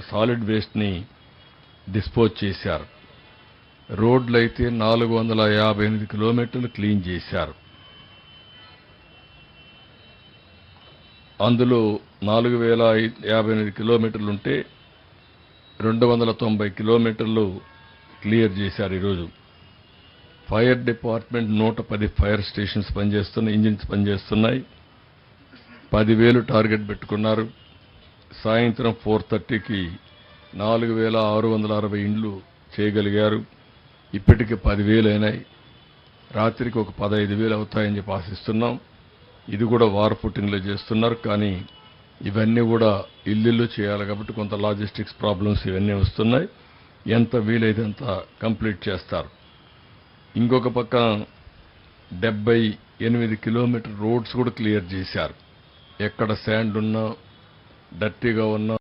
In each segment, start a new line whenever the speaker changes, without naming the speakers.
Solid వేస్ట్ని dispose చేశారు. రోడ్లైతే 458 కిలోమీటర్లు clean చేశారు. అందులో 4058 కిలోమీటర్లుంటే 290 కిలోమీటర్లు క్లియర్ చేశారు. ఈరోజు ఫైర్ డిపార్ట్మెంట్ 110 ఫైర్ స్టేషన్స్ పనిచేస్తున్నాయి, ఇంజిన్స్ పనిచేస్తున్నాయి. 10,000 టార్గెట్ పెట్టుకున్నారు. సాయంత్రం 4:30కి 4,660 ఇండ్లు చేయగలిగారు. ఇప్పటికి 10,000 అయినాయి. రాత్రికి ఒక 15,000 అవుతాయని చెప్పి ఆశిస్తున్నాం. ఇది కూడా వార్ ఫుటింగ్లో చేస్తున్నారు. కానీ ఇవన్నీ కూడా ఇల్లు చేయాలి కాబట్టి కొంత లాజిస్టిక్స్ ప్రాబ్లమ్స్ ఇవన్నీ వస్తున్నాయి. ఎంత వీలైతే అంత కంప్లీట్ చేస్తారు. ఇంకొక పక్క 78 కిలోమీటర్ రోడ్స్ కూడా క్లియర్ చేశారు. ఎక్కడ శాండ్ ఉన్నా, డర్టీగా ఉన్నా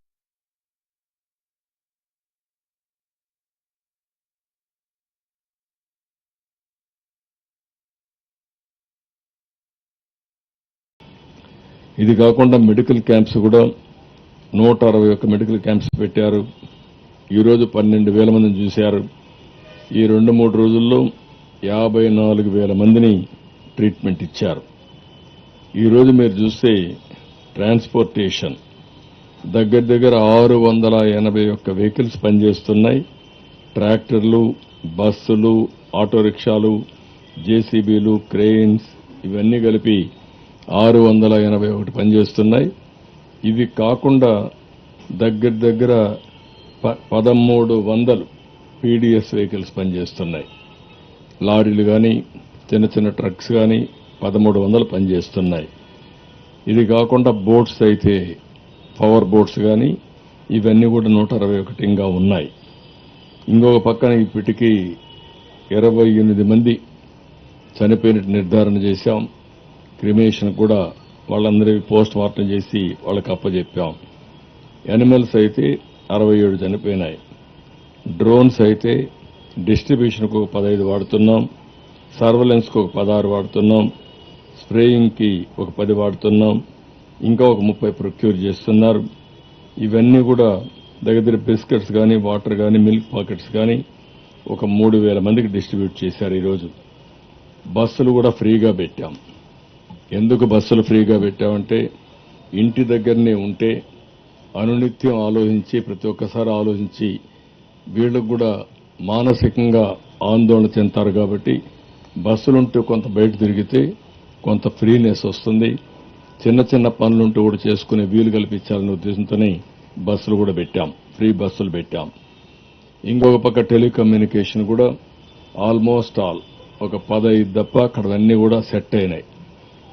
ఇది కాకుండా మెడికల్ క్యాంప్స్ కూడా 161 మెడికల్ క్యాంప్స్ పెట్టారు. ఈరోజు 12,000 మందిని చూశారు. ఈ 2-3 రోజుల్లో 54,000 మందిని ట్రీట్మెంట్ ఇచ్చారు. ఈరోజు మీరు చూస్తే ట్రాన్స్పోర్టేషన్ దగ్గర 681 వెహికల్స్ పనిచేస్తున్నాయి. ట్రాక్టర్లు, బస్సులు, ఆటో రిక్షాలు, జేసీబీలు, క్రెయిన్స్ ఇవన్నీ కలిపి 681 పనిచేస్తున్నాయి. ఇవి కాకుండా దగ్గర 1,300 పీడీఎస్ వెహికల్స్ పనిచేస్తున్నాయి. లారీలు కానీ, చిన్న ట్రక్స్ కానీ 1,300 పనిచేస్తున్నాయి. ఇది కాకుండా బోట్స్ అయితే పవర్ బోట్స్ కానీ ఇవన్నీ కూడా 161 ఇంకా ఉన్నాయి. ఇంకొక పక్కన ఇప్పటికీ 28 మంది చనిపోయినట్టు నిర్ధారణ చేశాం. క్రిమేషన్ కూడా వాళ్ళందరికీ పోస్ట్ మార్టం చేసి వాళ్ళకి అప్పచెప్పాం. యానిమల్స్ అయితే 67 చనిపోయినాయి. డ్రోన్స్ అయితే డిస్ట్రిబ్యూషన్కు ఒక 15 వాడుతున్నాం, సర్వలెన్స్కు ఒక 16 వాడుతున్నాం, స్ప్రేయింగ్కి ఒక 10 వాడుతున్నాం, ఇంకా ఒక 30 ప్రొక్యూర్ చేస్తున్నారు. ఇవన్నీ కూడా దగ్గర బిస్కెట్స్ కానీ, వాటర్ కానీ, మిల్క్ పాకెట్స్ కానీ ఒక 3,000 మందికి డిస్ట్రిబ్యూట్ చేశారు. ఈరోజు బస్సులు కూడా ఫ్రీగా పెట్టాం. ఎందుకు బస్సులు ఫ్రీగా పెట్టామంటే ఇంటి దగ్గరనే ఉంటే అనునిత్యం ఆలోచించి ప్రతి ఒక్కసారి ఆలోచించి వీళ్ళకు కూడా మానసికంగా ఆందోళన చెందుతారు. కాబట్టి బస్సులుంటూ కొంత బయట తిరిగితే కొంత ఫ్రీనెస్ వస్తుంది. చిన్న పనులుంటూ కూడా చేసుకునే వీలు కల్పించాలనే ఉద్దేశంతోనే బస్సులు కూడా పెట్టాం, ఫ్రీ బస్సులు పెట్టాం. ఇంకొక పక్క టెలికమ్యూనికేషన్ కూడా ఆల్మోస్ట్ ఆల్ ఒక 15 తప్ప అక్కడ అన్నీ కూడా సెట్ అయినాయి.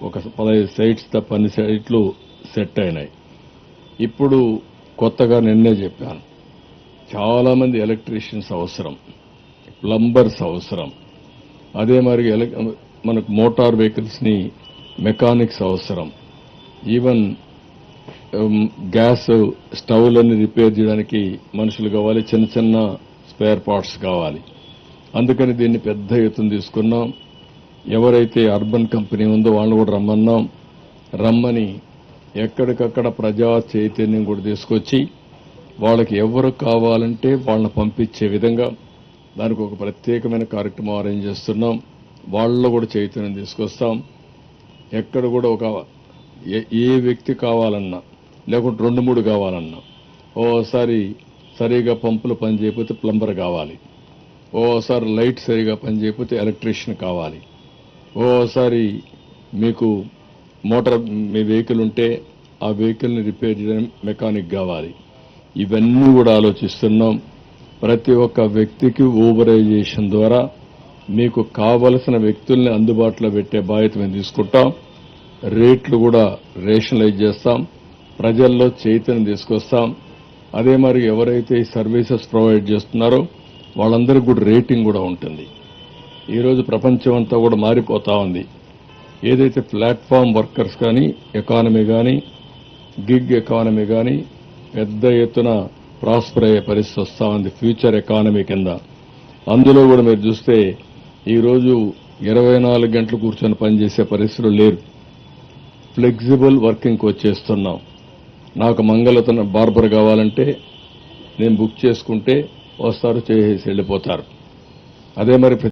ఒక 15 సైట్స్ తప్ప అన్ని సైట్లు సెట్ అయినాయి. ఇప్పుడు కొత్తగా నిన్నే చెప్పాను, చాలా మంది ఎలక్ట్రీషియన్స్ అవసరం, ప్లంబర్స్ అవసరం. అదే మరి మనకు మోటార్ వెహికల్స్ ని మెకానిక్స్ అవసరం. ఈవెన్ గ్యాస్ స్టవ్లన్నీ రిపేర్ చేయడానికి మనుషులు కావాలి, చిన్న స్పేర్ పార్ట్స్ కావాలి. అందుకని దీన్ని పెద్ద ఎత్తున తీసుకున్నాం. ఎవరైతే అర్బన్ కంపెనీ ఉందో వాళ్ళని కూడా రమ్మని ఎక్కడికక్కడ ప్రజా చైతన్యం కూడా తీసుకొచ్చి వాళ్ళకి ఎవరు కావాలంటే వాళ్ళని పంపించే విధంగా దానికి ఒక ప్రత్యేకమైన కార్యక్రమం అరేంజ్ చేస్తున్నాం. వాళ్ళలో కూడా చైతన్యం తీసుకొస్తాం. ఎక్కడ కూడా ఒక ఏ వ్యక్తి కావాలన్నా లేకుంటే 2-3 కావాలన్నా, ఓసారి సరిగా పంపులు పనిచేయకపోతే ప్లంబర్ కావాలి, ఓసారి లైట్ సరిగా పనిచేయకపోతే ఎలక్ట్రీషియన్ కావాలి, ఓసారి మీకు మోటార్ మీ వెహికల్ ఉంటే ఆ వెహికల్ని రిపేర్ చేయడం మెకానిక్ కావాలి. ఇవన్నీ కూడా ఆలోచిస్తున్నాం. ప్రతి ఒక్క వ్యక్తికి ఊబరైజేషన్ ద్వారా మీకు కావలసిన వ్యక్తుల్ని అందుబాటులో పెట్టే బాధ్యత మేము తీసుకుంటాం. రేట్లు కూడా రేషనలైజ్ చేస్తాం. ప్రజల్లో చైతన్యం తీసుకొస్తాం. అదే మరి ఎవరైతే ఈ సర్వీసెస్ ప్రొవైడ్ చేస్తున్నారో వాళ్ళందరికీ కూడా రేటింగ్ కూడా ఉంటుంది. ఈరోజు ప్రపంచం అంతా కూడా మారిపోతా ఉంది. ఏదైతే ప్లాట్ఫామ్ వర్కర్స్ కానీ, ఎకానమీ కానీ, గిగ్ ఎకానమీ కానీ పెద్ద ఎత్తున ప్రాస్పర్ అయ్యే పరిస్థితి వస్తా ఉంది ఫ్యూచర్ ఎకానమీ కింద. అందులో కూడా మీరు చూస్తే ఈరోజు 24 గంటలు కూర్చొని పనిచేసే పరిస్థితులు లేరు. ఫ్లెక్సిబుల్ వర్కింగ్కి వచ్చేస్తున్నాం. నాకు మంగళతన బార్బర్ కావాలంటే నేను బుక్ చేసుకుంటే వస్తారు, చేసేసి వెళ్ళిపోతారు. అదే మరి